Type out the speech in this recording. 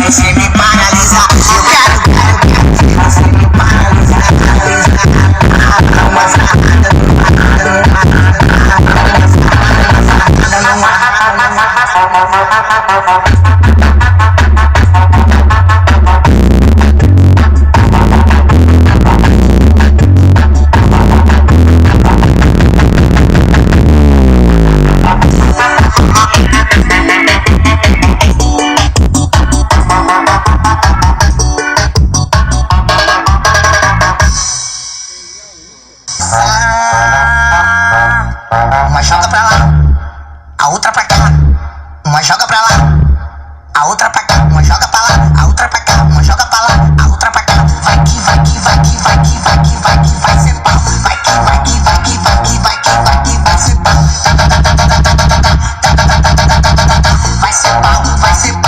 você me paralisa. Eu quero você me paralisa. Dá uma sarrada no ar. Uma joga pra lá, a outra pra cá. Uma joga pra lá, a outra pra cá. Uma joga pra lá, a outra pra cá. Uma joga pra lá, a outra pra cá. Vai que vai que vai que vai que vai que vai que vai ser pau. Vai que vai que vai que vai que vai que vai que vai ser pau. Vai ser pau, vai ser pau.